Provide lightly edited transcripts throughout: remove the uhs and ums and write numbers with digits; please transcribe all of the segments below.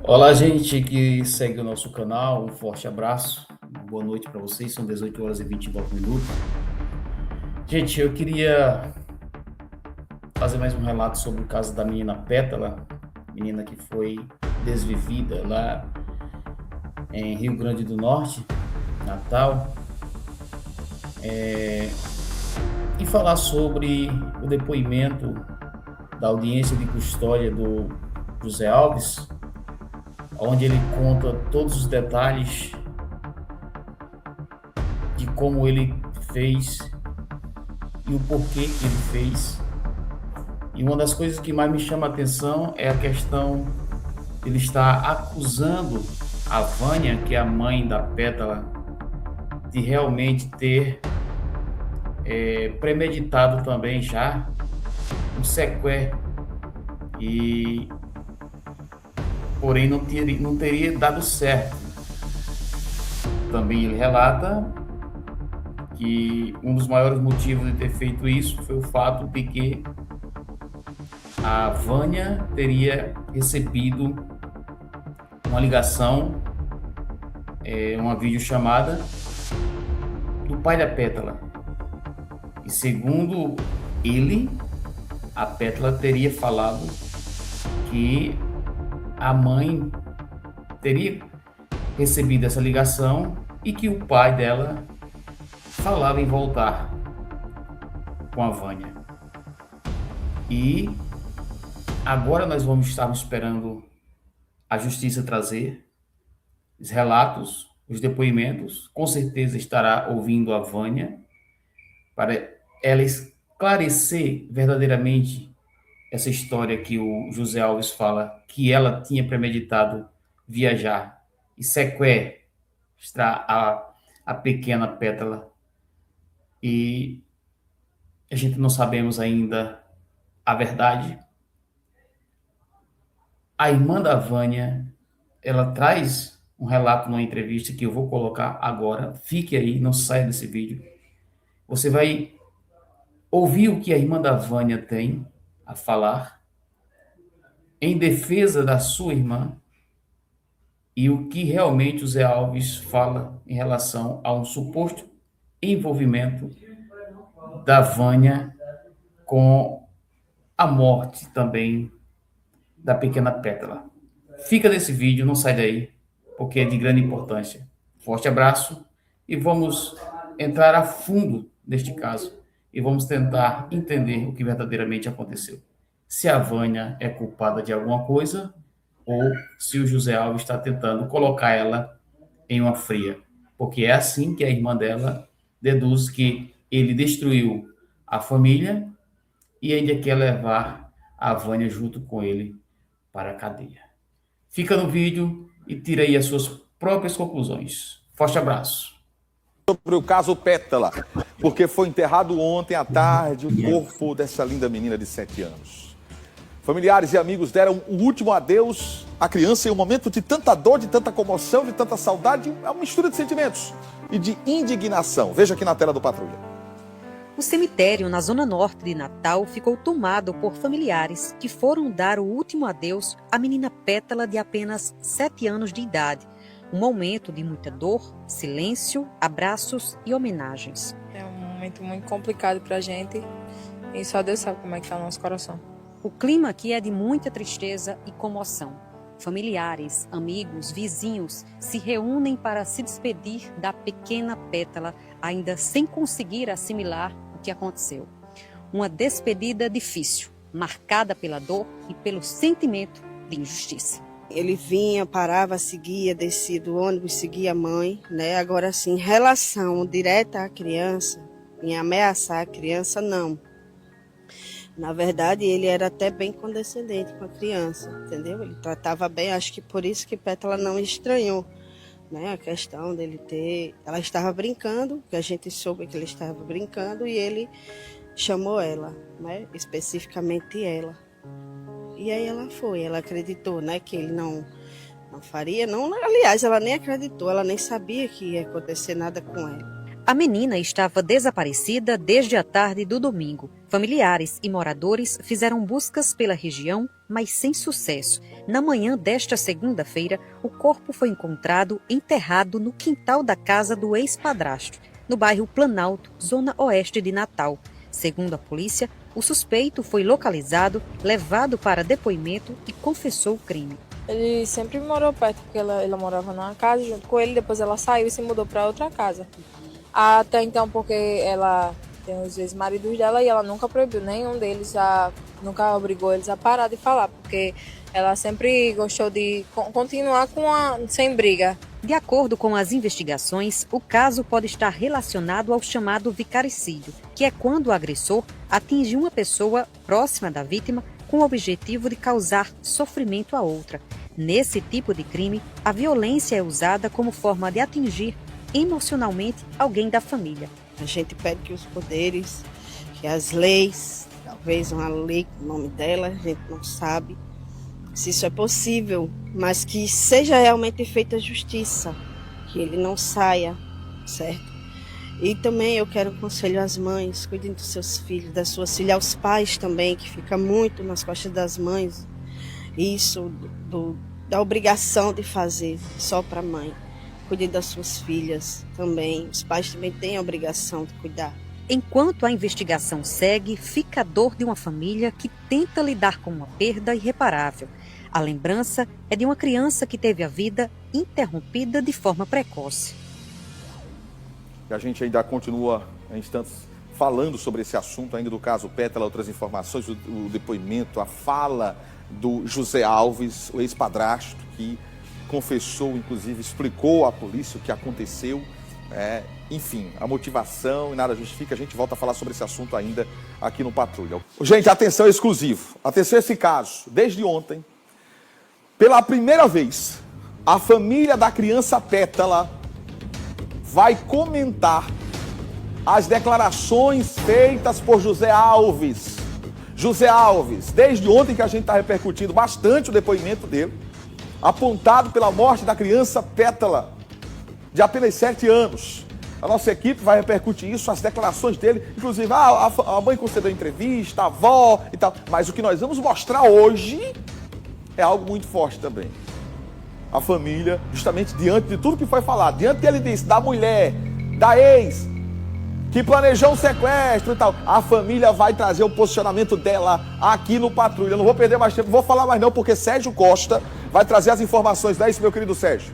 Olá, gente que segue o nosso canal, um forte abraço, uma boa noite para vocês, são 18 horas e 29 minutos. Gente, eu queria fazer mais um relato sobre o caso da menina Pétala, menina que foi desvivida lá em Rio Grande do Norte, Natal, e falar sobre o depoimento da audiência de custódia do José Alves, onde ele conta todos os detalhes de como ele fez e o porquê que ele fez. E uma das coisas que mais me chama a atenção é a questão de ele estar acusando a Vânia, que é a mãe da Pétala, de realmente ter premeditado também já um sequestro e porém não teria dado certo. Também ele relata que um dos maiores motivos de ter feito isso foi o fato de que a Vânia teria recebido uma ligação, uma videochamada do pai da Pétala. E segundo ele, a Pétala teria falado que a mãe teria recebido essa ligação e que o pai dela falava em voltar com a Vânia. E agora nós vamos estar esperando a justiça trazer os relatos, os depoimentos. Com certeza estará ouvindo a Vânia para ela esclarecer verdadeiramente essa história que o José Alves fala, que ela tinha premeditado viajar e sequestrar a pequena Pétala. E a gente não sabemos ainda a verdade. A irmã da Vânia, ela traz um relato numa entrevista que eu vou colocar agora. Fique aí, não saia desse vídeo. Você vai ouvir o que a irmã da Vânia tem a falar em defesa da sua irmã e o que realmente o Zé Alves fala em relação a um suposto envolvimento da Vânia com a morte também da pequena Pétala. Fica nesse vídeo, não sai daí, porque é de grande importância. Forte abraço e vamos entrar a fundo neste caso e vamos tentar entender o que verdadeiramente aconteceu. Se a Vânia é culpada de alguma coisa ou se o José Alves está tentando colocar ela em uma fria. Porque é assim que a irmã dela deduz que ele destruiu a família e ainda quer levar a Vânia junto com ele para a cadeia. Fica no vídeo e tira aí as suas próprias conclusões. Forte abraço. Sobre o caso Pétala, porque foi enterrado ontem à tarde o corpo dessa linda menina de 7 anos. Familiares e amigos deram o último adeus à criança em um momento de tanta dor, de tanta comoção, de tanta saudade, é uma mistura de sentimentos e de indignação. Veja aqui na tela do Patrulha. O cemitério na zona norte de Natal ficou tomado por familiares que foram dar o último adeus à menina Pétala de apenas 7 anos de idade. Um momento de muita dor, silêncio, abraços e homenagens. É um momento muito complicado pra gente e só Deus sabe como é que tá o nosso coração. O clima aqui é de muita tristeza e comoção. Familiares, amigos, vizinhos se reúnem para se despedir da pequena Pétala, ainda sem conseguir assimilar o que aconteceu. Uma despedida difícil, marcada pela dor e pelo sentimento de injustiça. Ele vinha, parava, seguia, descia do ônibus, seguia a mãe, né? Agora, assim, em relação direta à criança, em ameaçar a criança, não. Na verdade, ele era até bem condescendente com a criança, entendeu? Ele tratava bem, acho que por isso que Pétala não estranhou, né? A questão dele ter... Ela estava brincando, que a gente soube que ele estava brincando, e ele chamou ela, né? Especificamente ela. E aí ela foi, ela acreditou, né? Que ele não faria, não, aliás, ela nem acreditou, ela nem sabia que ia acontecer nada com ela. A menina estava desaparecida desde a tarde do domingo. Familiares e moradores fizeram buscas pela região, mas sem sucesso. Na manhã desta segunda-feira, o corpo foi encontrado enterrado no quintal da casa do ex-padrasto, no bairro Planalto, zona oeste de Natal. Segundo a polícia, o suspeito foi localizado, levado para depoimento e confessou o crime. Ele sempre morou perto, porque ela morava numa casa junto com ele, depois ela saiu e se mudou para outra casa. Até então, porque ela tem os ex-maridos dela e ela nunca proibiu nenhum deles, nunca obrigou eles a parar de falar, porque ela sempre gostou de continuar sem briga. De acordo com as investigações, o caso pode estar relacionado ao chamado vicaricídio, que é quando o agressor atinge uma pessoa próxima da vítima com o objetivo de causar sofrimento a outra. Nesse tipo de crime, a violência é usada como forma de atingir emocionalmente alguém da família. A gente pede que os poderes, que as leis, talvez uma lei com o nome dela, a gente não sabe se isso é possível, mas que seja realmente feita justiça, que ele não saia, certo? E também eu quero um conselho às mães: cuidem dos seus filhos, das suas filhas, aos pais também, que fica muito nas costas das mães, isso da obrigação de fazer só para a mãe. Cuidem das suas filhas também, os pais também têm a obrigação de cuidar. Enquanto a investigação segue, fica a dor de uma família que tenta lidar com uma perda irreparável. A lembrança é de uma criança que teve a vida interrompida de forma precoce. E a gente ainda continua em instantes falando sobre esse assunto, ainda do caso Pétala, outras informações, o depoimento, a fala do José Alves, o ex-padrasto, que confessou, inclusive, explicou à polícia o que aconteceu. Enfim, a motivação e nada justifica. A gente volta a falar sobre esse assunto ainda aqui no Patrulha. Gente, atenção, exclusivo. Atenção a esse caso. Desde ontem, pela primeira vez, a família da criança Pétala vai comentar as declarações feitas por José Alves. José Alves, desde ontem que a gente está repercutindo bastante o depoimento dele, apontado pela morte da criança Pétala, de apenas 7 anos. A nossa equipe vai repercutir isso, as declarações dele, inclusive a mãe concedeu entrevista, a avó e tal. Mas o que nós vamos mostrar hoje é algo muito forte também. A família, justamente diante de tudo que foi falado, diante que ele disse, da mulher, da ex, que planejou um sequestro e tal, a família vai trazer o posicionamento dela aqui no Patrulha. Eu não vou perder mais tempo, não vou falar mais não, porque Sérgio Costa vai trazer as informações. Dá isso, meu querido Sérgio.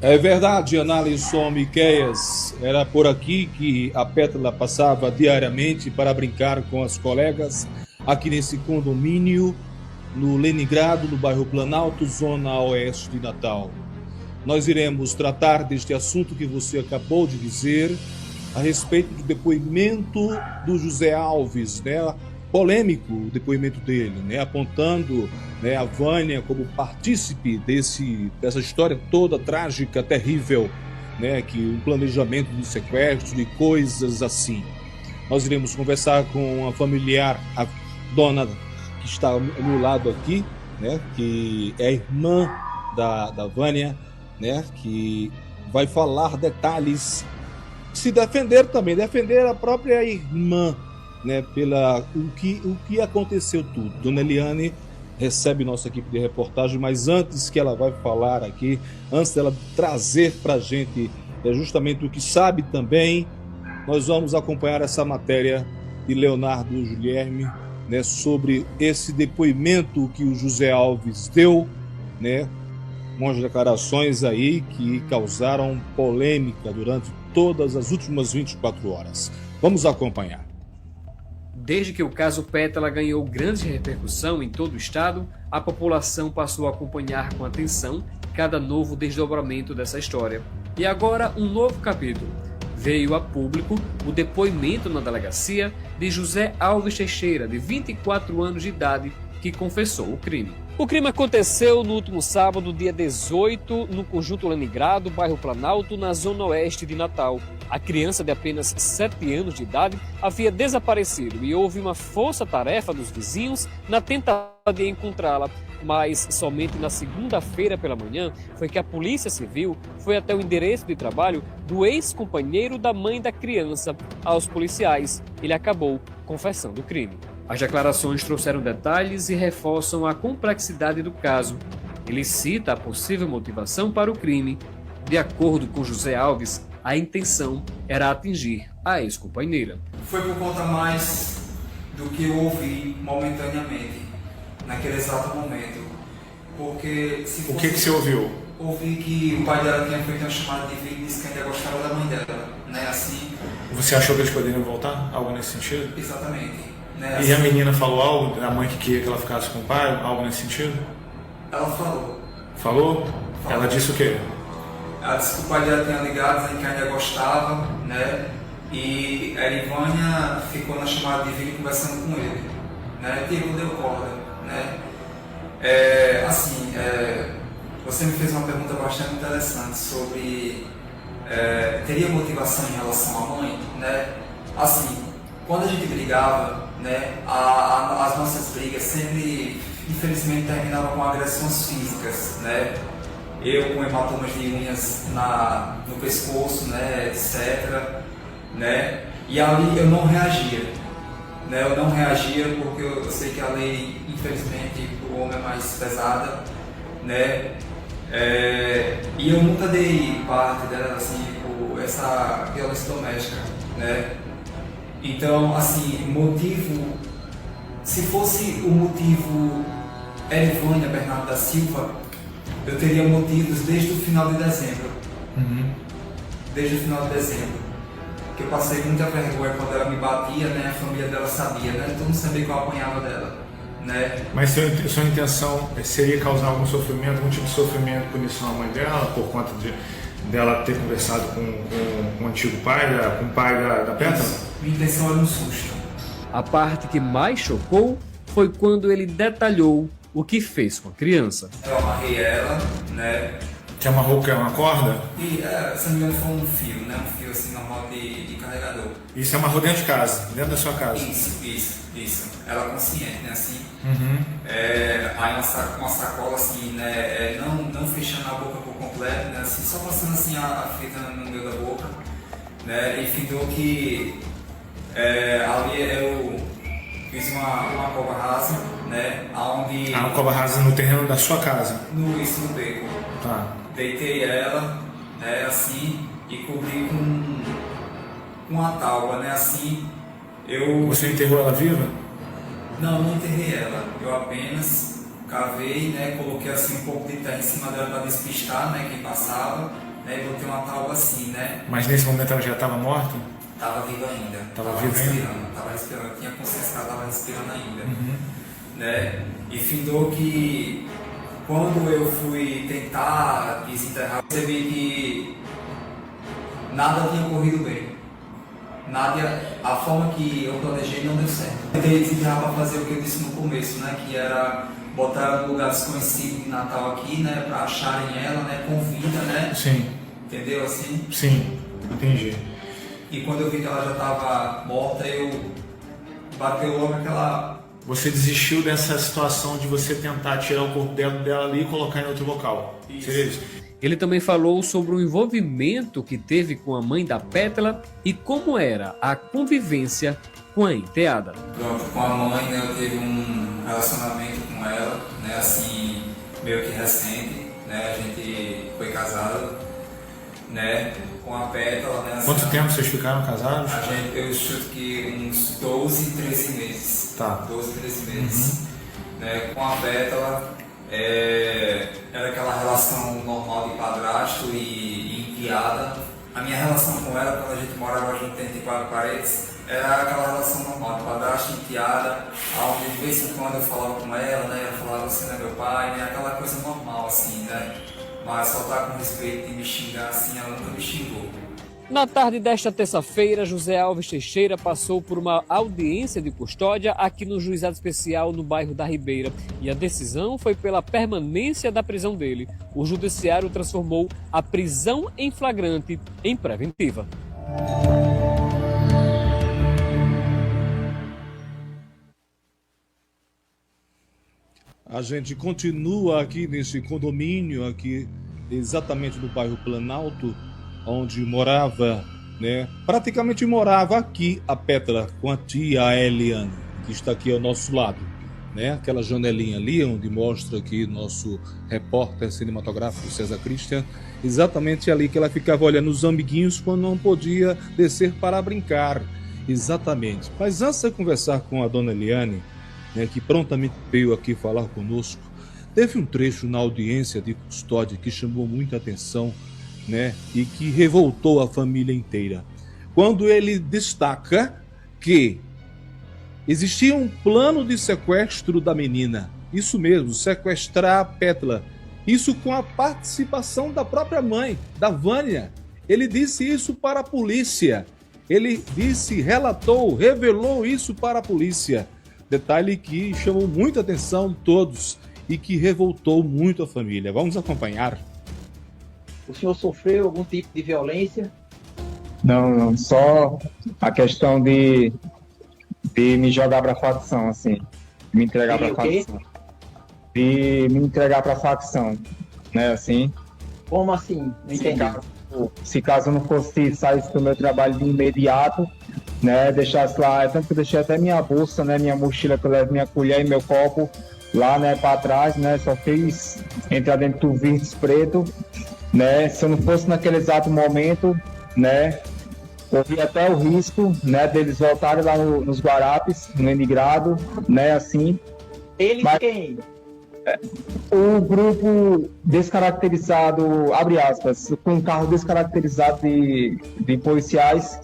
É verdade, Analison Miqueias. Era por aqui que a Pétala passava diariamente para brincar com as colegas, aqui nesse condomínio, no Leningrado, no bairro Planalto, zona oeste de Natal. Nós iremos tratar deste assunto que você acabou de dizer, a respeito do depoimento do José Alves, né? Polêmico o depoimento dele, né? Apontando, né, a Vânia como partícipe dessa história toda trágica, terrível, né? Que um planejamento de sequestro, de coisas assim. Nós iremos conversar com a familiar, a dona que está ao meu lado aqui, né? Que é a irmã da Vânia, né? Que vai falar detalhes, se defender também, defender a própria irmã, né? O que aconteceu tudo. Dona Eliane recebe nossa equipe de reportagem, mas antes que ela vai falar aqui, antes dela trazer para a gente justamente o que sabe também, nós vamos acompanhar essa matéria de Leonardo Guilherme, né? Sobre esse depoimento que o José Alves deu, né? Umas declarações aí que causaram polêmica durante todas as últimas 24 horas. Vamos acompanhar. Desde que o caso Pétala ganhou grande repercussão em todo o estado, a população passou a acompanhar com atenção cada novo desdobramento dessa história. E agora um novo capítulo. Veio a público o depoimento na delegacia de José Alves Teixeira, de 24 anos de idade, que confessou o crime. O crime aconteceu no último sábado, dia 18, no Conjunto Leningrado, bairro Planalto, na zona oeste de Natal. A criança de apenas 7 anos de idade havia desaparecido e houve uma força-tarefa dos vizinhos na tentativa de encontrá-la. Mas somente na segunda-feira pela manhã foi que a Polícia Civil foi até o endereço de trabalho do ex-companheiro da mãe da criança. Aos policiais, ele acabou confessando o crime. As declarações trouxeram detalhes e reforçam a complexidade do caso. Ele cita a possível motivação para o crime. De acordo com José Alves, a intenção era atingir a ex-companheira. Foi por conta mais do que eu ouvi momentaneamente, naquele exato momento. Porque se fosse... O que você ouviu? Ouvi que o pai dela tinha feito uma chamada de vídeo e disse que ainda gostava da mãe dela, né? Assim. Você achou que eles poderiam voltar? Algo nesse sentido? Exatamente. Né? E a menina falou algo? A mãe que queria que ela ficasse com o pai? Algo nesse sentido? Ela falou. Falou? Ela disse o quê? Ela disse que o pai dela tinha ligado, dizendo que ainda gostava, né? E a Ivânia ficou na chamada de vídeo conversando com ele, né? Deu corda, né? Você me fez uma pergunta bastante interessante sobre teria motivação em relação à mãe, né? Assim, quando a gente brigava, né? As nossas brigas sempre, infelizmente, terminavam com agressões físicas, né? Eu com hematomas de unhas no pescoço, né, etc, né? E ali eu não reagia, né? Eu não reagia porque eu sei que a lei, infelizmente, para o homem é mais pesada, né? E eu nunca dei parte dela, assim, por essa violência doméstica, né? Então, assim, motivo, se fosse o motivo Erivânia Bernardo da Silva, eu teria motivos desde o final de dezembro. Desde o final de dezembro. Que eu passei muita vergonha quando ela me batia, né? A família dela sabia, né? Todo mundo sabia que eu apanhava dela, né? Mas sua intenção seria causar algum sofrimento, algum tipo de sofrimento, punição à mãe dela, por conta dela ter conversado com o antigo pai, com o pai da Pétala? Minha intenção era um susto. A parte que mais chocou foi quando ele detalhou o que fez com a criança. Eu amarrei ela, né? Te amarrou o quê? Uma corda? E, se não me engano, foi um fio, né? Um fio assim normal de carregador. E você amarrou dentro de casa, dentro da sua casa? Isso. Ela consciente, né? Assim. Aí uma sacola assim, né? Não fechando a boca por completo, né? Assim, só passando assim a fita no meio da boca, né? E findou que ali eu fiz uma cova rasa, né? Onde... uma cova rasa no terreno da sua casa? No beco. Tá. Deitei ela, né, assim, e cobri com uma tábua, né, assim, Você enterrou ela viva? Não enterrei ela, eu apenas cavei, né, coloquei assim um pouco de terra em cima dela para despistar, né, quem passava, né, e botei uma tábua assim, né. Mas nesse momento ela já estava morta? Tava viva ainda. Tava respirando, tinha consciência que ela tava respirando ainda, né, e findou que quando eu fui tentar desenterrar, percebi que nada tinha corrido bem. A forma que eu planejei não deu certo. Eu tentei desenterrar para fazer o que eu disse no começo, né? Que era botar ela no lugar desconhecido de Natal aqui, né? Para acharem ela, né? Com vida, né? Sim. Entendeu assim? Sim, entendi. E quando eu vi que ela já estava morta, eu bateu logo aquela... Você desistiu dessa situação de você tentar tirar o corpo dela ali e colocar em outro local? Isso. Seria isso? Ele também falou sobre o envolvimento que teve com a mãe da Pétala e como era a convivência com a enteada. Pronto, com a mãe, né, eu tive um relacionamento com ela, né, assim, meio que recente, né, a gente foi casado, né, com a Pétala, né. Assim, Quanto tempo vocês ficaram casados? Eu chuto que uns 12, 13 meses. Tá. 12, 13 meses. Né, com a Pétala, era aquela relação normal de padrasto e enteada. A minha relação com ela, quando a gente morava junto entre 4 paredes, era aquela relação normal de padrasto e enteada, onde de vez em quando eu falava com ela, né, ela falava, você não é meu pai, né, aquela coisa normal assim, né. Mas só tá com respeito de me xingar assim, ela nunca me xingou. Na tarde desta terça-feira, José Alves Teixeira passou por uma audiência de custódia aqui no Juizado Especial no bairro da Ribeira e a decisão foi pela permanência da prisão dele. O judiciário transformou a prisão em flagrante em preventiva. A gente continua aqui nesse condomínio, aqui exatamente no bairro Planalto, onde morava, praticamente morava aqui a Pétala com a tia Eliane, que está aqui ao nosso lado, aquela janelinha ali onde mostra aqui nosso repórter cinematográfico César Christian, exatamente ali que ela ficava olhando os amiguinhos quando não podia descer para brincar, exatamente. Mas antes de conversar com a dona Eliane, que prontamente veio aqui falar conosco, teve um trecho na audiência de custódia que chamou muita atenção, e que revoltou a família inteira. Quando ele destaca que existia um plano de sequestro da menina, isso mesmo, sequestrar a Pétala, isso com a participação da própria mãe, da Vânia. Ele disse isso para a polícia, ele disse, relatou, revelou isso para a polícia. Detalhe que chamou muita atenção de todos e que revoltou muito a família. Vamos acompanhar. O senhor sofreu algum tipo de violência? Não, só a questão de me jogar para a facção, assim, me entregar para a facção. De me entregar para a facção, assim. Como assim? Não entendi. Se caso eu não fosse sair do meu trabalho de imediato, deixasse lá, tanto que eu deixei até minha bolsa, minha mochila que eu levo minha colher e meu copo lá, para trás, só fiz entrar dentro do Virtus preto, se eu não fosse naquele exato momento, corri até o risco, deles voltarem lá nos Guarapes, no Emigrado, assim. Eles quem? O grupo descaracterizado, abre aspas, com um carro descaracterizado de policiais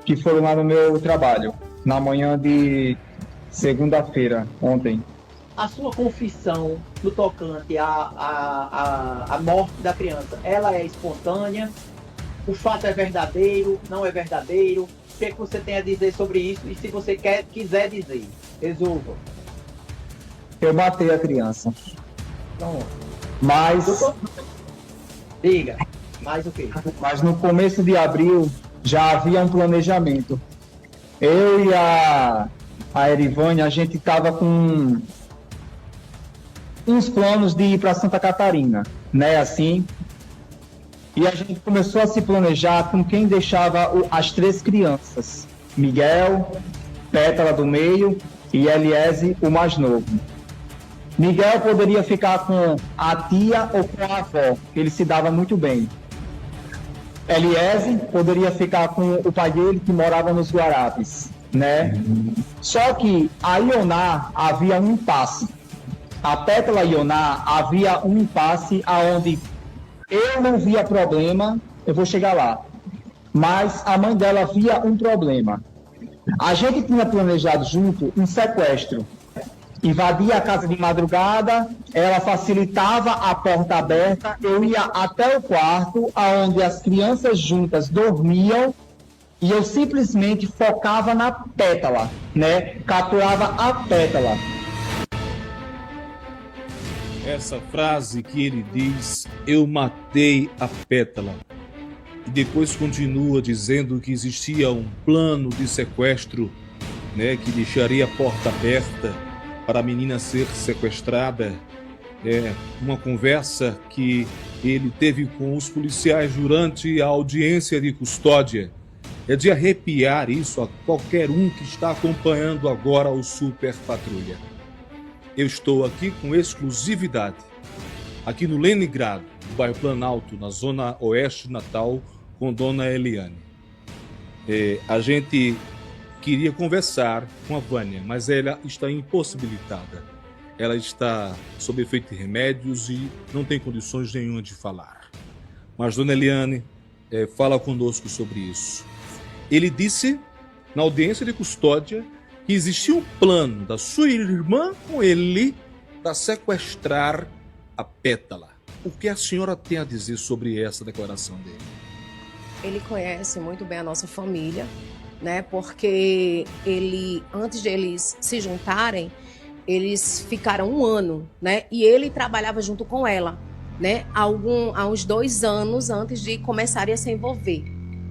que foram lá no meu trabalho, na manhã de segunda-feira, ontem. A sua confissão no tocante à morte da criança, ela é espontânea? O fato é verdadeiro? Não é verdadeiro? O que você tem a dizer sobre isso? E se você quiser dizer, resolva. Eu matei a criança. Pronto. Mas... Diga, mais o quê? Mas no começo de abril já havia um planejamento. Eu e a Erivânia, a gente estava com uns planos de ir para Santa Catarina, assim. E a gente começou a se planejar com quem deixava as 3 crianças. Miguel, Pétala do meio e Eliese, o mais novo. Miguel poderia ficar com a tia ou com a avó, que ele se dava muito bem. Eliese poderia ficar com o pai dele, que morava nos Guarapes, Só que a Ioná havia um impasse. A Pétala e Ioná havia um impasse aonde eu não via problema, eu vou chegar lá, mas a mãe dela via um problema. A gente tinha planejado junto um sequestro. Invadia a casa de madrugada, ela facilitava a porta aberta, eu ia até o quarto, onde as crianças juntas dormiam, e eu simplesmente focava na Pétala, capturava a Pétala. Essa frase que ele diz, eu matei a Pétala, e depois continua dizendo que existia um plano de sequestro, que deixaria a porta aberta para a menina ser sequestrada, uma conversa que ele teve com os policiais durante a audiência de custódia. É de arrepiar isso a qualquer um que está acompanhando agora o Super Patrulha. Eu estou aqui com exclusividade, aqui no Leningrado, no bairro Planalto, na zona oeste de Natal, com Dona Eliane. A gente queria conversar com a Vânia, mas ela está impossibilitada. Ela está sob efeito de remédios e não tem condições nenhuma de falar. Mas Dona Eliane fala conosco sobre isso. Ele disse, na audiência de custódia, que existia um plano da sua irmã com ele para sequestrar a Pétala. O que a senhora tem a dizer sobre essa declaração dele? Ele conhece muito bem a nossa família, né? Porque antes de eles se juntarem, eles ficaram 1 ano, né? E ele trabalhava junto com ela, né? Há uns 2 anos antes de começarem a se envolver,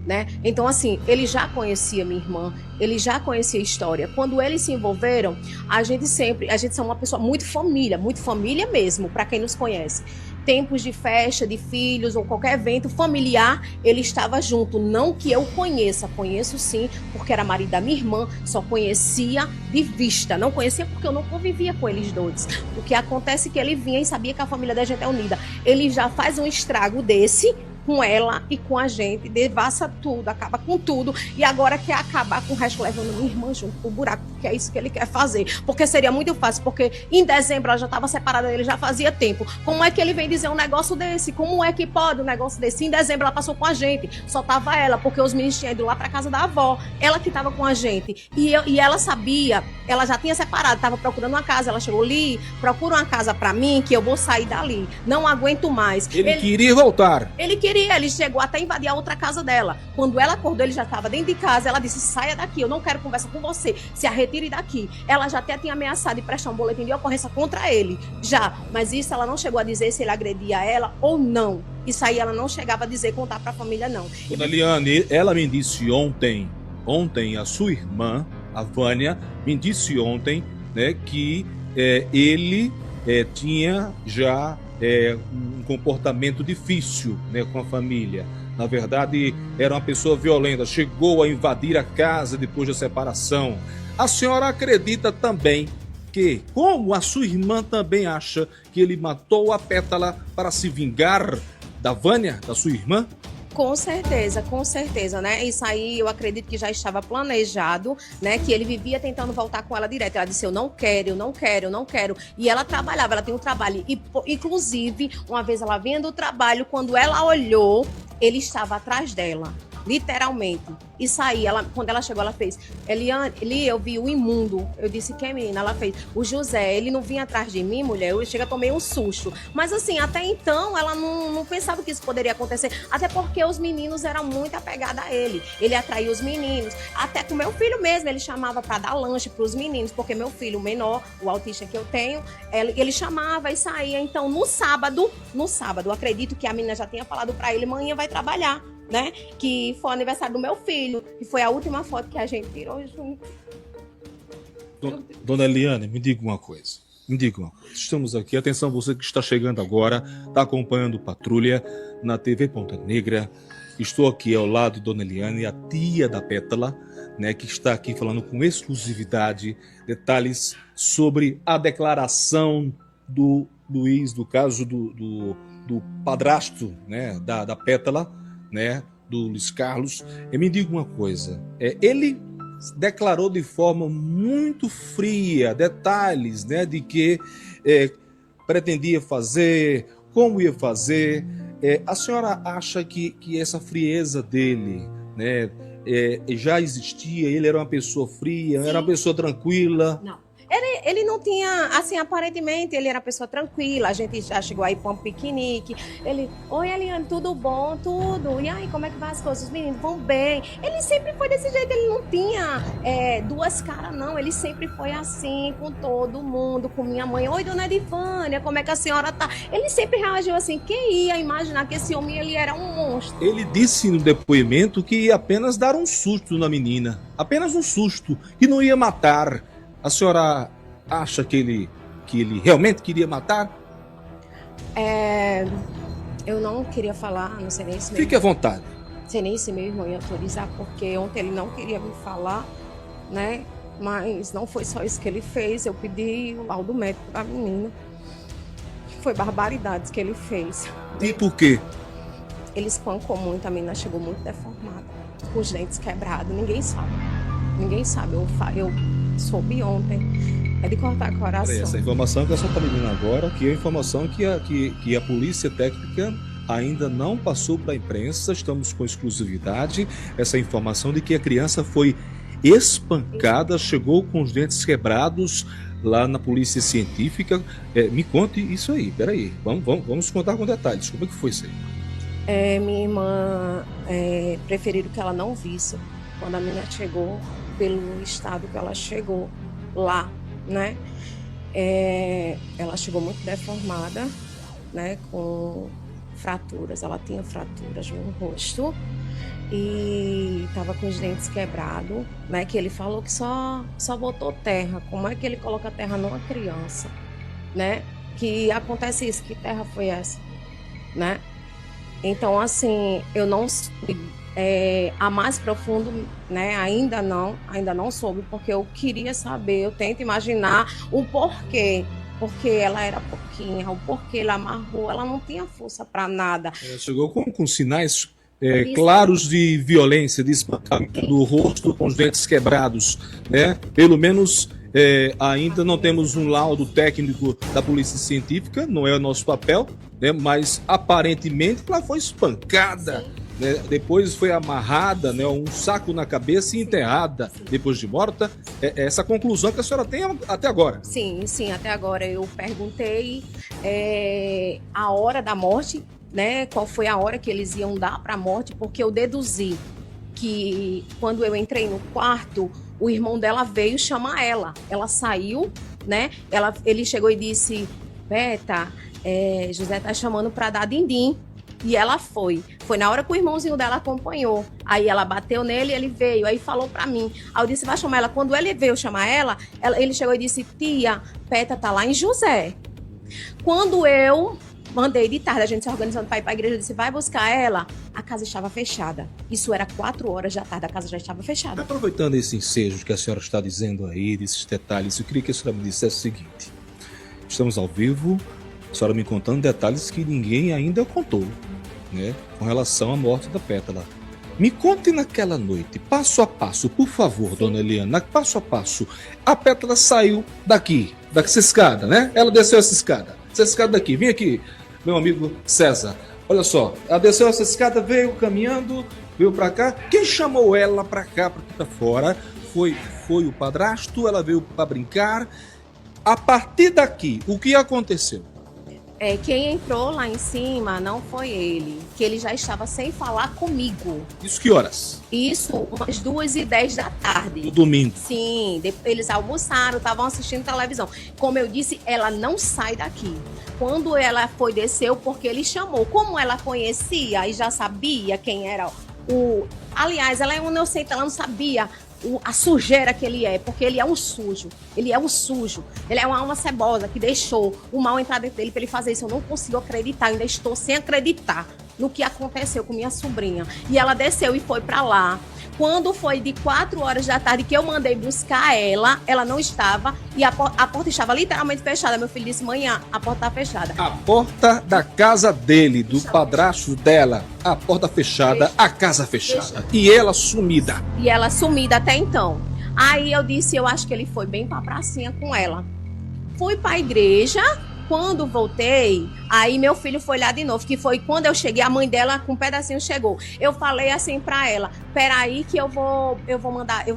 né? Então, assim, ele já conhecia minha irmã, ele já conhecia a história. Quando eles se envolveram, a gente é uma pessoa muito família mesmo, para quem nos conhece. Tempos de festa, de filhos ou qualquer evento familiar, ele estava junto. Não que eu conheço sim, porque era marido da minha irmã, só conhecia de vista. Não conhecia porque eu não convivia com eles dois. O que acontece é que ele vinha e sabia que a família da gente é unida. Ele já faz um estrago desse com ela e com a gente, devassa tudo, acaba com tudo, e agora quer acabar com o resto, levando minha irmã junto pro buraco, porque é isso que ele quer fazer, porque seria muito fácil, porque em dezembro ela já estava separada dele, já fazia tempo. Como é que ele vem dizer um negócio desse? Como é que pode um negócio desse? Em dezembro ela passou com a gente, só tava ela, porque os meninos tinham ido lá pra casa da avó, ela que tava com a gente, e ela sabia, ela já tinha separado, tava procurando uma casa, ela chegou ali, procura uma casa pra mim, que eu vou sair dali, não aguento mais. Ele queria voltar. Ele chegou até a invadir a outra casa dela. Quando ela acordou, ele já estava dentro de casa. Ela disse: saia daqui, eu não quero conversa com você, se retire daqui. Ela já até tinha ameaçado de prestar um boletim de ocorrência contra ele, já. Mas isso ela não chegou a dizer se ele agredia ela ou não. Isso aí ela não chegava a dizer, contar para a família, não. Dona Eliane, ela me disse ontem, a sua irmã, a Vânia, me disse ontem, né, que ele tinha já um comportamento difícil, né, com a família. Na verdade, era uma pessoa violenta, chegou a invadir a casa depois da separação. A senhora acredita também que, como a sua irmã também acha que ele matou a Pétala para se vingar da Vânia, da sua irmã? Com certeza, né? Isso aí eu acredito que já estava planejado, né? Que ele vivia tentando voltar com ela direto. Ela disse: eu não quero. E ela trabalhava, ela tem um trabalho. E, inclusive, uma vez ela vinha do trabalho, quando ela olhou, ele estava atrás dela. Literalmente. Isso aí, quando ela chegou, ela fez: Eliane, eu vi o imundo. Eu disse: quem, menina? Ela fez: o José, ele não vinha atrás de mim, mulher. Eu tomei um susto. Mas assim, até então, ela não pensava que isso poderia acontecer. Até porque os meninos eram muito apegados a ele. Ele atraía os meninos. Até com meu filho mesmo, ele chamava para dar lanche para os meninos. Porque meu filho menor, o autista que eu tenho, ele chamava e saía. Então, no sábado, acredito que a menina já tinha falado para ele: manhã vai trabalhar, né? Que foi o aniversário do meu filho. E foi a última foto que a gente tirou junto. Dona Eliane, me diga uma coisa. Estamos aqui, atenção, você que está chegando agora, está acompanhando Patrulha na TV Ponta Negra. Estou aqui ao lado de Dona Eliane, a tia da Pétala, né, que está aqui falando com exclusividade detalhes sobre a declaração do Luiz, do caso do padrasto, né, da Pétala, né, do Luiz Carlos. E me diga uma coisa, ele declarou de forma muito fria detalhes, né, de que pretendia fazer, como ia fazer. A senhora acha que essa frieza dele, né, já existia? Ele era uma pessoa fria, Sim. Era uma pessoa tranquila? Não. Ele não tinha, assim, aparentemente, ele era uma pessoa tranquila. A gente já chegou aí para um piquenique. Ele: oi, Eliane, tudo bom? Tudo. E aí, como é que vai as coisas? Os meninos vão bem. Ele sempre foi desse jeito, ele não tinha duas caras, não. Ele sempre foi assim, com todo mundo, com minha mãe. Oi, dona Edivânia, como é que a senhora tá? Ele sempre reagiu assim. Quem ia imaginar que esse homem, ele era um monstro? Ele disse no depoimento que ia apenas dar um susto na menina. Apenas um susto, que não ia matar. A senhora acha que ele realmente queria matar? Eu não queria falar, não sei nem se... Fique à vontade. Não sei nem se meu irmão ia autorizar, porque ontem ele não queria me falar, né? Mas não foi só isso que ele fez. Eu pedi o laudo médico da menina. Foi barbaridades que ele fez. E por quê? Ele espancou muito, a menina chegou muito deformada, com os dentes quebrados. Ninguém sabe. Eu soube ontem. É de cortar coração. Essa informação que a senhora está me dando agora, que é a informação que a polícia técnica ainda não passou para a imprensa. Estamos com exclusividade. Essa informação de que a criança foi espancada, chegou com os dentes quebrados lá na polícia científica. Me conte isso aí, peraí. Vamos contar com detalhes. Como é que foi isso aí? Minha irmã preferiu que ela não visse quando a menina chegou, pelo estado que ela chegou lá, né? Ela chegou muito deformada, né? Com fraturas, ela tinha fraturas no rosto e estava com os dentes quebrados, né? Que ele falou que só botou terra. Como é que ele coloca terra numa criança, né? Que acontece isso, que terra foi essa, né? Então, assim, eu não sei, a mais profundo, né? Ainda não soube, porque eu queria saber, eu tento imaginar o porquê. Porque ela era pouquinha, o porquê ela amarrou, ela não tinha força para nada. Ela chegou com sinais claros de violência, de espancamento do rosto, com os dentes quebrados, né? Pelo menos ainda não temos um laudo técnico da polícia científica, não é o nosso papel, né? Mas aparentemente ela foi espancada, né? Depois foi amarrada, né? Um saco na cabeça e enterrada depois de morta. Essa conclusão que a senhora tem até agora. Sim, até agora eu perguntei a hora da morte, né? Qual foi a hora que eles iam dar para a morte, porque eu deduzi que quando eu entrei no quarto, o irmão dela veio chamar ela. Ela saiu, né? Ele chegou e disse: Beta, José tá chamando para dar din-din. E ela foi. Foi na hora que o irmãozinho dela acompanhou. Aí ela bateu nele, ele veio, aí falou pra mim. Aí eu disse: vai chamar ela. Quando ele veio chamar ela, ele chegou e disse: tia, Peta tá lá em José. Quando eu mandei de tarde, a gente se organizando para ir para a igreja, eu disse: vai buscar ela. A casa estava fechada. Isso era 4 horas da tarde, a casa já estava fechada. Aproveitando esse ensejo que a senhora está dizendo aí, desses detalhes, eu queria que a senhora me dissesse o seguinte: estamos ao vivo, a senhora me contando detalhes que ninguém ainda contou, né, com relação à morte da Pétala. Me conte naquela noite, passo a passo, por favor, dona Eliana, passo a passo. A Pétala saiu dessa escada, né? Ela desceu essa escada daqui. Vem aqui, meu amigo César. Olha só, ela desceu essa escada, veio caminhando, veio pra cá. Quem chamou ela pra cá, pra fora, foi o padrasto, ela veio pra brincar. A partir daqui, o que aconteceu? Quem entrou lá em cima não foi ele, que ele já estava sem falar comigo. Isso que horas? Isso, umas 2h10 da tarde. No domingo? Sim, eles almoçaram, estavam assistindo televisão. Como eu disse, ela não sai daqui. Quando ela foi, desceu, porque ele chamou. Como ela conhecia e já sabia quem era o... Aliás, ela é inocente, ela não sabia a sujeira que ele porque ele é um sujo, ele é uma alma cebosa que deixou o mal entrar dentro dele para ele fazer isso. Eu não consigo acreditar, ainda estou sem acreditar no que aconteceu com minha sobrinha. E ela desceu e foi para lá. Quando foi de 4 horas da tarde que eu mandei buscar ela não estava e a porta estava literalmente fechada. Meu filho disse: manhã, a porta está fechada. A porta da casa dele, do padrasto dela, a porta fechada, a casa fechada. E ela sumida. E ela sumida até então. Aí eu disse: eu acho que ele foi bem pra pracinha com ela. Fui pra igreja. Quando voltei, aí meu filho foi lá de novo, que foi quando eu cheguei, a mãe dela com um pedacinho chegou. Eu falei assim pra ela: peraí que eu vou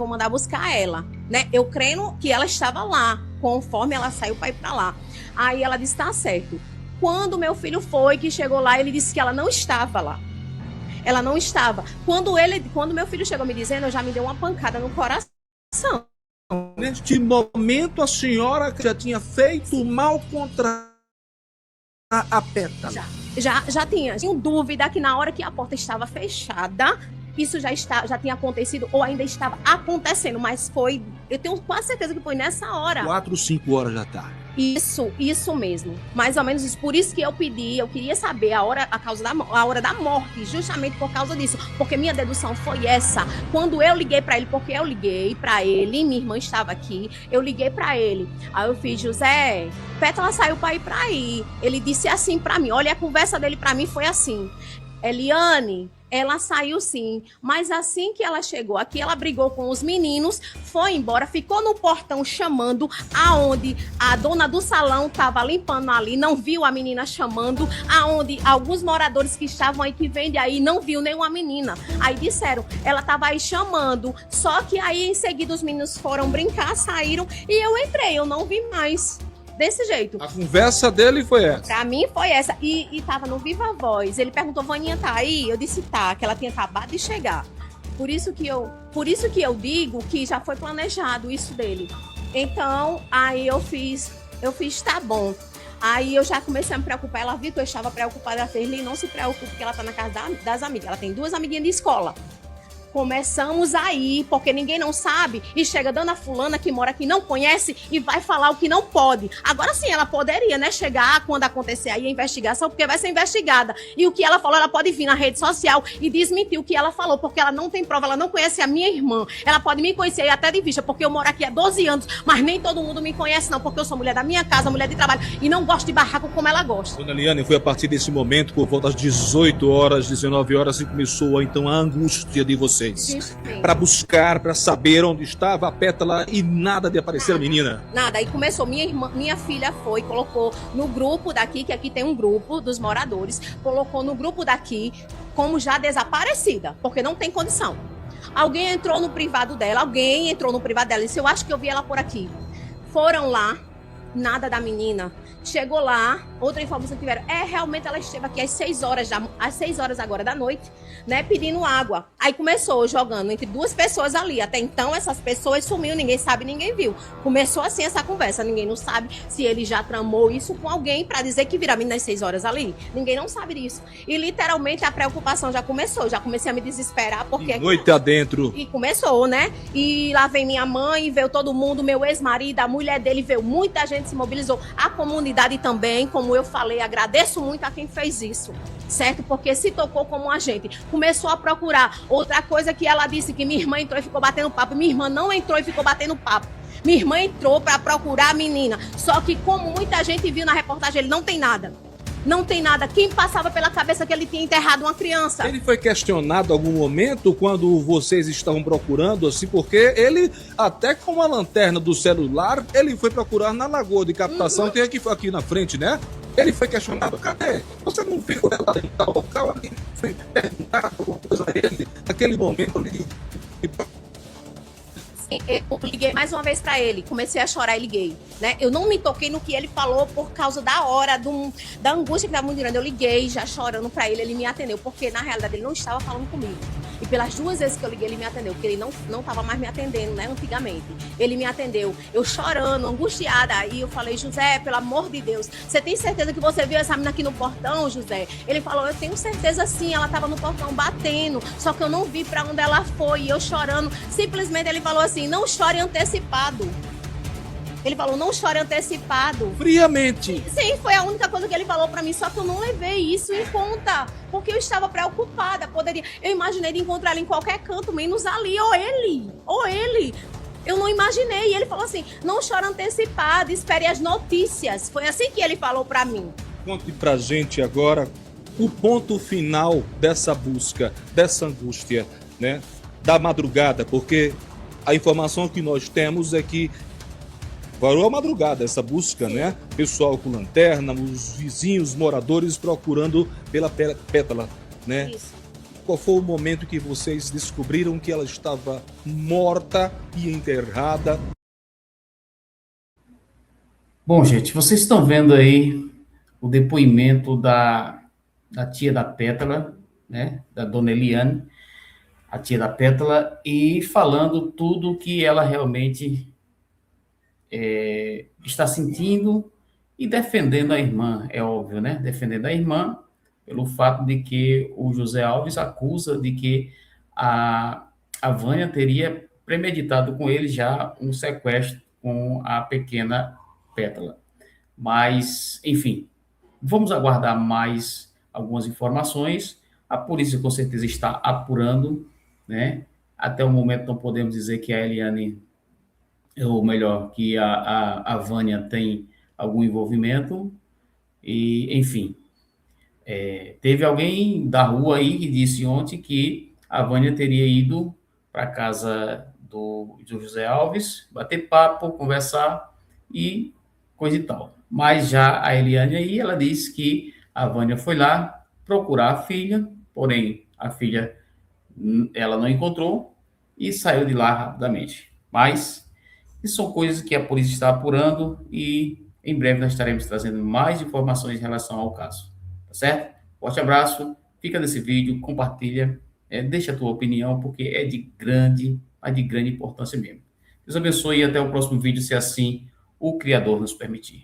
mandar buscar ela, né? Eu creio que ela estava lá, conforme ela saiu pra ir pra lá. Aí ela disse: tá certo. Quando meu filho foi, que chegou lá, ele disse que ela não estava lá. Ela não estava. Quando meu filho chegou me dizendo, eu já me deu uma pancada no coração. Neste momento, a senhora já tinha feito mal contra a Pétala. Já tinha. Tinha dúvida que na hora que a porta estava fechada, isso já tinha acontecido ou ainda estava acontecendo, mas foi, eu tenho quase certeza que foi nessa hora. 4, 5 horas da tarde. Isso mesmo. Mais ou menos isso. Por isso que eu queria saber a hora da morte, justamente por causa disso. Porque minha dedução foi essa. Quando eu liguei pra ele, porque eu liguei pra ele, minha irmã estava aqui, eu liguei pra ele. Aí eu fiz: José, Pétala saiu pra ir pra aí. Ele disse assim pra mim, olha, a conversa dele pra mim foi assim: Eliane, ela saiu sim, mas assim que ela chegou aqui, ela brigou com os meninos, foi embora, ficou no portão chamando, aonde a dona do salão estava limpando ali, não viu a menina chamando, aonde alguns moradores que estavam aí, que vendem aí, não viu nenhuma menina. Aí disseram, ela estava aí chamando, só que aí em seguida os meninos foram brincar, saíram e eu entrei, eu não vi mais. desse jeito. A conversa dele foi essa. Pra mim foi essa. E tava no Viva Voz. Ele perguntou, Vaninha tá aí? Eu disse tá, que ela tinha acabado de chegar. Por isso que eu digo que já foi planejado isso dele. Então, aí eu fiz, tá bom. Aí eu já comecei a me preocupar. Ela viu que eu estava preocupada. Ela fez, Li, não se preocupe, porque ela tá na casa das amigas. Ela tem 2 amiguinhas de escola. Começamos aí, porque ninguém não sabe, e chega dona fulana que mora aqui, não conhece, e vai falar o que não pode. Agora sim, ela poderia, né, chegar quando acontecer aí a investigação, porque vai ser investigada. E o que ela falou, ela pode vir na rede social e desmentir o que ela falou, porque ela não tem prova, ela não conhece a minha irmã. Ela pode me conhecer até de vista, porque eu moro aqui há 12 anos, mas nem todo mundo me conhece não, porque eu sou mulher da minha casa, mulher de trabalho, e não gosto de barraco como ela gosta. Dona Eliane, foi a partir desse momento, por volta das 18 horas, 19 horas, que começou então a angústia de vocês. Para buscar, para saber onde estava a Pétala e nada de aparecer a menina. Nada, aí começou, minha filha foi, colocou no grupo daqui, que aqui tem um grupo dos moradores, colocou no grupo daqui como já desaparecida, porque não tem condição. Alguém entrou no privado dela e disse, eu acho que eu vi ela por aqui. Foram lá, nada da menina. Chegou lá, outra informação que tiveram, realmente ela esteve aqui às 6 horas agora da noite, né, pedindo água. Aí começou jogando entre 2 pessoas ali. Até então essas pessoas sumiu, ninguém sabe, ninguém viu. Começou assim essa conversa, ninguém não sabe se ele já tramou isso com alguém para dizer que vira a menina às 6 horas ali. Ninguém não sabe disso. E literalmente a preocupação já começou, já comecei a me desesperar porque... Noite adentro. E começou, né? E lá vem minha mãe, veio todo mundo, meu ex-marido, a mulher dele veio, muita gente se mobilizou, a comunidade também, como eu falei, agradeço muito a quem fez isso, certo? Porque se tocou como um agente, começou a procurar. Outra coisa que ela disse, que minha irmã entrou e ficou batendo papo, minha irmã não entrou e ficou batendo papo. Minha irmã entrou para procurar a menina, só que como muita gente viu na reportagem, ele não tem nada. Não tem nada. Quem passava pela cabeça que ele tinha enterrado uma criança? Ele foi questionado em algum momento quando vocês estavam procurando, assim, porque ele, até com a lanterna do celular, ele foi procurar na lagoa de captação, tem aqui na frente, né? Ele foi questionado, cadê? Você não viu ela em tal local? Ali foi perguntado alguma coisa a ele, naquele momento ali. Eu liguei mais uma vez para ele, comecei a chorar e liguei, né? Eu não me toquei no que ele falou por causa da hora, da angústia que estava muito grande. Eu liguei já chorando para ele me atendeu, porque na realidade ele não estava falando comigo. E pelas 2 vezes que eu liguei, ele me atendeu, porque ele não estava mais me atendendo, né, antigamente. Ele me atendeu, eu chorando, angustiada. Aí eu falei, José, pelo amor de Deus, você tem certeza que você viu essa menina aqui no portão, José? Ele falou, eu tenho certeza sim, ela estava no portão batendo, só que eu não vi para onde ela foi. E eu chorando, simplesmente ele falou assim, não chore antecipado. Ele falou, não chore antecipado. Friamente. Sim, foi a única coisa que ele falou pra mim, só que eu não levei isso em conta, porque eu estava preocupada. Eu imaginei de encontrar ela em qualquer canto, menos ali, ou ele. Eu não imaginei. E ele falou assim, não chore antecipado, espere as notícias. Foi assim que ele falou pra mim. Conte pra gente agora o ponto final dessa busca, dessa angústia, né? Da madrugada, porque a informação que nós temos é que parou a madrugada essa busca, né? Pessoal com lanterna, os vizinhos, moradores procurando pela Pétala, né? Isso. Qual foi o momento que vocês descobriram que ela estava morta e enterrada? Bom, gente, vocês estão vendo aí o depoimento da tia da Pétala, né? Da dona Eliane, a tia da Pétala, e falando tudo que ela realmente está sentindo e defendendo a irmã, é óbvio, né? Defendendo a irmã pelo fato de que o José Alves acusa de que a Vânia teria premeditado com ele já um sequestro com a pequena Pétala. Mas, enfim, vamos aguardar mais algumas informações. A polícia com certeza está apurando, né? Até o momento não podemos dizer que a Eliane, ou melhor, que a Vânia tem algum envolvimento, e, enfim. Teve alguém da rua aí que disse ontem que a Vânia teria ido para a casa do José Alves, bater papo, conversar e coisa e tal. Mas já a Eliane aí, ela disse que a Vânia foi lá procurar a filha, porém a filha ela não encontrou e saiu de lá rapidamente. Mas isso são coisas que a polícia está apurando e Em breve nós estaremos trazendo mais informações em relação ao caso. Tá certo? Forte abraço, fica nesse vídeo, compartilha, deixa a tua opinião, porque é de grande importância mesmo. Deus abençoe e até o próximo vídeo, se assim o Criador nos permitir.